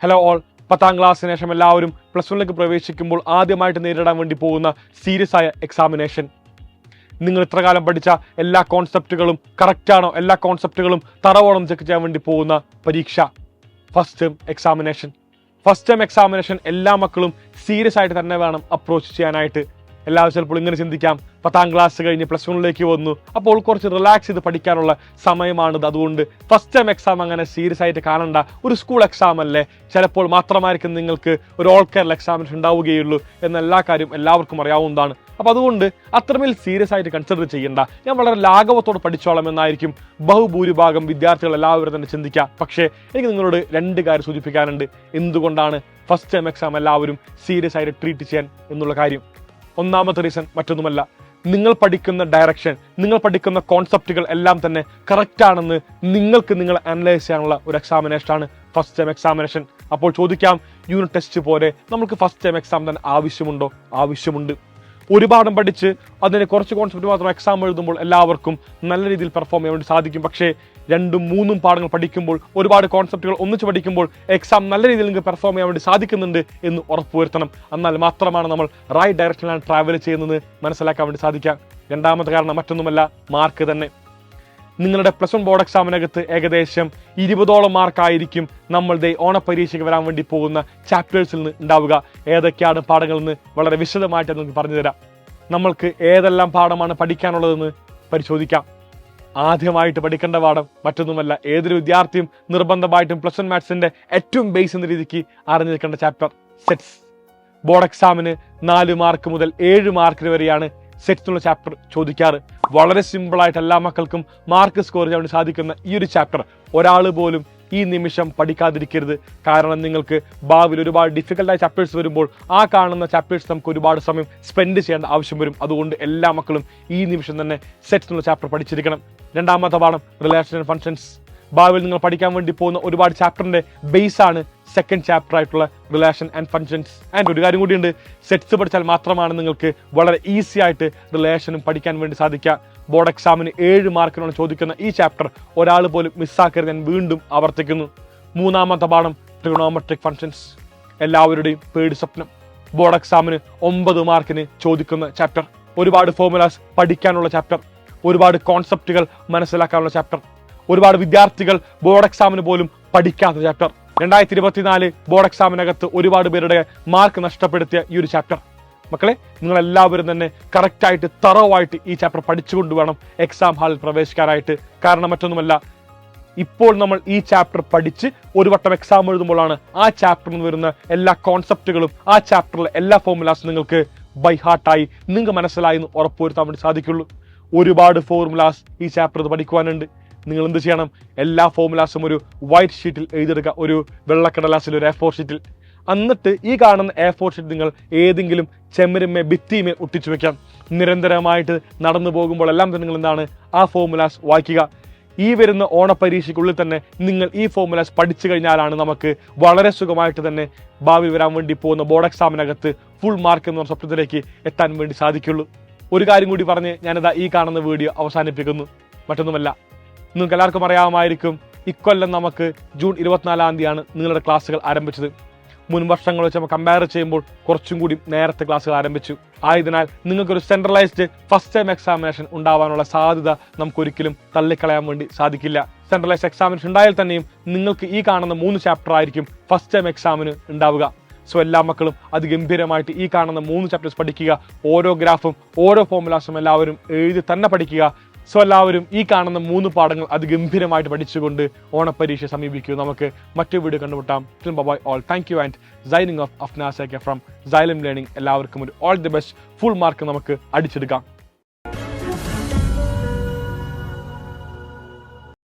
Hello all, 10ാം ക്ലാസ്സിന് ശേഷം എല്ലാവരും +1ലേക്ക് പ്രവേശിക്കുമ്പോൾ ആദ്യമായിട്ട് നേരിടാൻ വേണ്ടി പോകുന്ന സീരിയസ് ആയ എക്സാമിനേഷൻ. നിങ്ങൾ ഇത്ര കാലം പഠിച്ച എല്ലാ കോൺസെപ്റ്റുകളും കറക്റ്റാണോ, എല്ലാ കോൺസെപ്റ്റുകളും തറവോളം ചെക്ക് ചെയ്യാൻ വേണ്ടി പോകുന്ന പരീക്ഷ, first term examination. First term examination എല്ലാ മക്കളും സീരിയസ് ആയിട്ട് തന്നെ വേണം അപ്രോച്ച് ചെയ്യാനായിട്ട്. എല്ലാവരും ചിലപ്പോൾ ഇങ്ങനെ ചിന്തിക്കാം, 10ാം ക്ലാസ് കഴിഞ്ഞ് +1ലേക്ക് വന്നു, അപ്പോൾ കുറച്ച് റിലാക്സ് ചെയ്ത് പഠിക്കാനുള്ള സമയമാണിത്. അതുകൊണ്ട് ഫസ്റ്റ് ടൈം എക്സാം അങ്ങനെ സീരിയസ് ആയിട്ട് കാണണ്ട, ഒരു സ്കൂൾ എക്സാം അല്ലേ, ചിലപ്പോൾ മാത്രമായിരിക്കും നിങ്ങൾക്ക് ഒരു ഓൾ കേരള എക്സാമിനേഷൻ ഉണ്ടാവുകയുള്ളൂ എന്ന എല്ലാ കാര്യം എല്ലാവർക്കും അറിയാവുന്നതാണ്. അപ്പോൾ അതുകൊണ്ട് അത്രമേൽ സീരിയസ് ആയിട്ട് കൺസിഡർ ചെയ്യേണ്ട, ഞാൻ വളരെ ലാഘവത്തോടെ പഠിച്ചോളാം എന്നായിരിക്കും ബഹുഭൂരിഭാഗം വിദ്യാർത്ഥികൾ എല്ലാവരും തന്നെ ചിന്തിക്കുക. പക്ഷേ എനിക്ക് നിങ്ങളോട് 2 കാര്യം സൂചിപ്പിക്കാനുണ്ട് എന്തുകൊണ്ടാണ് ഫസ്റ്റ് ടൈം എക്സാം എല്ലാവരും സീരിയസ് ആയിട്ട് ട്രീറ്റ് ചെയ്യാൻ എന്നുള്ള കാര്യം. ഒന്നാമത്തെ റീസൺ മറ്റൊന്നുമല്ല, നിങ്ങൾ പഠിക്കുന്ന ഡയറക്ഷൻ, നിങ്ങൾ പഠിക്കുന്ന കോൺസെപ്റ്റുകൾ എല്ലാം തന്നെ കറക്റ്റ് ആണെന്ന് നിങ്ങൾ അനലൈസ് ചെയ്യാനുള്ള ഒരു എക്സാമിനേഷനാണ് ഫസ്റ്റ് ടൈം എക്സാമിനേഷൻ. അപ്പോൾ ചോദിക്കാം, യൂണിറ്റ് ടെസ്റ്റ് പോലെ നമുക്ക് ഫസ്റ്റ് ടൈം എക്സാം തന്നെ ആവശ്യമുണ്ടോ? ആവശ്യമുണ്ട്. ഒരുപാടും പഠിച്ച് അതിന് കുറച്ച് കോൺസെപ്റ്റ് മാത്രം എക്സാം എഴുതുമ്പോൾ എല്ലാവർക്കും നല്ല രീതിയിൽ പെർഫോം ചെയ്യാൻ വേണ്ടി സാധിക്കും. പക്ഷേ 2ഉം 3ഉം പാഠങ്ങൾ പഠിക്കുമ്പോൾ, ഒരുപാട് കോൺസെപ്റ്റുകൾ ഒന്നിച്ച് പഠിക്കുമ്പോൾ എക്സാം നല്ല രീതിയിൽ നിങ്ങൾക്ക് പെർഫോം ചെയ്യാൻ വേണ്ടി സാധിക്കുന്നുണ്ട് എന്ന് ഉറപ്പുവരുത്തണം. എന്നാൽ മാത്രമാണ് നമ്മൾ റൈറ്റ് ഡയറക്ഷനിലാണ് ട്രാവൽ ചെയ്യുന്നത് മനസ്സിലാക്കാൻ വേണ്ടി സാധിക്കാം. 2ാമത്തെ കാരണം മറ്റൊന്നുമല്ല, മാർക്ക് തന്നെ. നിങ്ങളുടെ +1 ബോർഡ് എക്സാമിനകത്ത് ഏകദേശം 20ഓളം മാർക്കായിരിക്കും നമ്മളുടെ ഓണപരീക്ഷയ്ക്ക് വരാൻ വേണ്ടി പോകുന്ന ചാപ്റ്റേഴ്സിൽ നിന്ന് ഉണ്ടാവുക. ഏതൊക്കെയാണ് പാഠങ്ങളെന്ന് വളരെ വിശദമായിട്ട് നിങ്ങൾക്ക് പറഞ്ഞു തരാം. നമ്മൾക്ക് ഏതെല്ലാം പാഠമാണ് പഠിക്കാനുള്ളതെന്ന് പരിശോധിക്കാം. ആദ്യമായിട്ട് പഠിക്കേണ്ട പാഠം മറ്റൊന്നുമല്ല, ഏതൊരു വിദ്യാർത്ഥിയും നിർബന്ധമായിട്ടും +1 മാത്സിന്റെ ഏറ്റവും ബേസ് എന്ന രീതിക്ക് അറിഞ്ഞിരിക്കേണ്ട ചാപ്റ്റർ സെറ്റ്സ്. ബോർഡ് എക്സാമിന് 4 മാർക്ക് മുതൽ 7 മാർക്കിന് വരെയാണ് സെറ്റ്സിനുള്ള ചാപ്റ്റർ ചോദിക്കാറ്. വളരെ സിമ്പിളായിട്ട് എല്ലാ മക്കൾക്കും മാർക്ക് സ്കോർ ചെയ്യാൻ വേണ്ടി സാധിക്കുന്ന ഈ ഒരു ചാപ്റ്റർ ഒരാൾ പോലും ഈ നിമിഷം പഠിക്കാതിരിക്കരുത്. കാരണം നിങ്ങൾക്ക് ഭാവിയിൽ ഒരുപാട് ഡിഫിക്കൽട്ടായ ചാപ്റ്റേഴ്സ് വരുമ്പോൾ ആ കാണുന്ന ചാപ്റ്റേഴ്സ് നമുക്ക് ഒരുപാട് സമയം സ്പെൻഡ് ചെയ്യേണ്ട ആവശ്യം വരും. അതുകൊണ്ട് എല്ലാ മക്കളും ഈ നിമിഷം തന്നെ സെറ്റ്സിനുള്ള ചാപ്റ്റർ പഠിച്ചിരിക്കണം. 2ാമത്തെ പാഠം റിലേഷൻ ആൻഡ് ഫങ്ഷൻസ്. ഭാവിയിൽ നിങ്ങൾ പഠിക്കാൻ വേണ്ടി പോകുന്ന ഒരുപാട് ചാപ്റ്ററിന്റെ ബേസ് ആണ് സെക്കൻഡ് ചാപ്റ്റർ ആയിട്ടുള്ള റിലേഷൻ ആൻഡ് ഫങ്ഷൻസ്. ആൻഡ് ഒരു കാര്യം കൂടിയുണ്ട്, സെറ്റ്സ് പഠിച്ചാൽ മാത്രമാണ് നിങ്ങൾക്ക് വളരെ ഈസി ആയിട്ട് റിലേഷനും പഠിക്കാൻ വേണ്ടി സാധിക്കുക. ബോർഡ് എക്സാമിന് 7 മാർക്കിനാണ് ചോദിക്കുന്ന ഈ ചാപ്റ്റർ ഒരാൾ പോലും മിസ്സാക്കരുത്, ഞാൻ വീണ്ടും ആവർത്തിക്കുന്നു. 3ാമത്തെ പാഠം ട്രിഗണോമെട്രിക് ഫങ്ഷൻസ്. എല്ലാവരുടെയും പേടി സ്വപ്നം. ബോർഡ് എക്സാമിന് 9 മാർക്കിന് ചോദിക്കുന്ന ചാപ്റ്റർ. ഒരുപാട് ഫോർമുലാസ് പഠിക്കാനുള്ള ചാപ്റ്റർ, ഒരുപാട് കോൺസെപ്റ്റുകൾ മനസ്സിലാക്കാനുള്ള ചാപ്റ്റർ, ഒരുപാട് വിദ്യാർത്ഥികൾ ബോർഡ് എക്സാമിന് പോലും പഠിക്കാത്ത ചാപ്റ്റർ. 2024 ബോർഡ് എക്സാമിനകത്ത് ഒരുപാട് പേരുടെ മാർക്ക് നഷ്ടപ്പെടുത്തിയ ഈ ഒരു ചാപ്റ്റർ. മക്കളെ, നിങ്ങളെല്ലാവരും തന്നെ കറക്റ്റായിട്ട് തറവായിട്ട് ഈ ചാപ്റ്റർ പഠിച്ചുകൊണ്ട് വേണം എക്സാം ഹാളിൽ പ്രവേശിക്കാനായിട്ട്. കാരണം മറ്റൊന്നുമല്ല, ഇപ്പോൾ നമ്മൾ ഈ ചാപ്റ്റർ പഠിച്ച് ഒരു വട്ടം എക്സാം എഴുതുമ്പോഴാണ് ആ ചാപ്റ്ററിൽ നിന്ന് വരുന്ന എല്ലാ കോൺസെപ്റ്റുകളും, ആ ചാപ്റ്ററിലെ എല്ലാ ഫോർമുലാസും നിങ്ങൾക്ക് ബൈ ഹാർട്ടായി നിങ്ങൾക്ക് മനസ്സിലായി എന്ന് ഉറപ്പുവരുത്താൻ വേണ്ടി സാധിക്കുള്ളൂ. ഒരുപാട് ഫോർമുലാസ് ഈ ചാപ്റ്റർ പഠിക്കുവാനുണ്ട്. നിങ്ങൾ എന്ത് ചെയ്യണം? എല്ലാ ഫോർമുലാസും ഒരു വൈറ്റ് ഷീറ്റിൽ എഴുതിയെടുക്കുക, ഒരു വെള്ളക്കടലാസിൽ, ഒരു A4 ഷീറ്റിൽ. എന്നിട്ട് ഈ കാണുന്ന A4 ഷീറ്റ് നിങ്ങൾ ഏതെങ്കിലും ചെമ്മരമേ ഭിത്തിമേ ഒട്ടിച്ചു വെക്കാം. നിരന്തരമായിട്ട് നടന്നു പോകുമ്പോൾ എല്ലാം തന്നെ നിങ്ങൾ എന്താണ് ആ ഫോർമുലാസ് വായിക്കുക. ഈ വരുന്ന ഓണപരീക്ഷയ്ക്കുള്ളിൽ തന്നെ നിങ്ങൾ ഈ ഫോർമുലാസ് പഠിച്ചു കഴിഞ്ഞാലാണ് നമുക്ക് വളരെ സുഖമായിട്ട് തന്നെ ഭാവി വരാൻ വേണ്ടി പോകുന്ന ബോർഡ് എക്സാമിനകത്ത് ഫുൾ മാർക്ക് എന്ന സ്വപ്നത്തിലേക്ക് എത്താൻ വേണ്ടി സാധിക്കുള്ളൂ. ഒരു കാര്യം കൂടി പറഞ്ഞ് ഞാനിതാ ഈ കാണുന്ന വീഡിയോ അവസാനിപ്പിക്കുന്നു. മറ്റൊന്നുമല്ല, നിങ്ങൾക്ക് എല്ലാവർക്കും അറിയാമായിരിക്കും, ഇക്കൊല്ലം നമുക്ക് ജൂൺ 24-ാം തീയതിയാണ് നിങ്ങളുടെ ക്ലാസ്സുകൾ ആരംഭിച്ചത്. മുൻ വർഷങ്ങൾ വെച്ച് നമ്മൾ കമ്പയർ ചെയ്യുമ്പോൾ കുറച്ചും കൂടി നേരത്തെ ക്ലാസ്സുകൾ ആരംഭിച്ചു. ആയതിനാൽ നിങ്ങൾക്കൊരു സെൻട്രലൈസ്ഡ് ഫസ്റ്റ് ടൈം എക്സാമിനേഷൻ ഉണ്ടാവാനുള്ള സാധ്യത നമുക്കൊരിക്കലും തള്ളിക്കളയാൻ വേണ്ടി സാധിക്കില്ല. സെൻട്രലൈസ്ഡ് എക്സാമിനേഷൻ ഉണ്ടായാൽ തന്നെയും നിങ്ങൾക്ക് ഈ കാണുന്ന 3 ചാപ്റ്റർ ആയിരിക്കും ഫസ്റ്റ് ടൈം എക്സാമിന് ഉണ്ടാവുക. സോ എല്ലാ മക്കളും അതിഗംഭീരമായിട്ട് ഈ കാണുന്ന 3 ചാപ്റ്റേഴ്സ് പഠിക്കുക. ഓരോ ഗ്രാഫും ഓരോ ഫോർമുലാസും എല്ലാവരും എഴുതി തന്നെ പഠിക്കുക. സോ എല്ലാവരും ഈ കാണുന്ന 3 പാഠങ്ങൾ അതിഗംഭീരമായിട്ട് പഠിച്ചുകൊണ്ട് ഓണപരീക്ഷ സമീപിക്കൂ. നമുക്ക് മറ്റൊരു വീഡിയോ കണ്ടുമുട്ടാം. Bye all, thank you and signing off Afnas from Xylem learning. എല്ലാവർക്കും ഒരു all the best. Full mark നമുക്ക് അടിച്ചെടുക്കാം.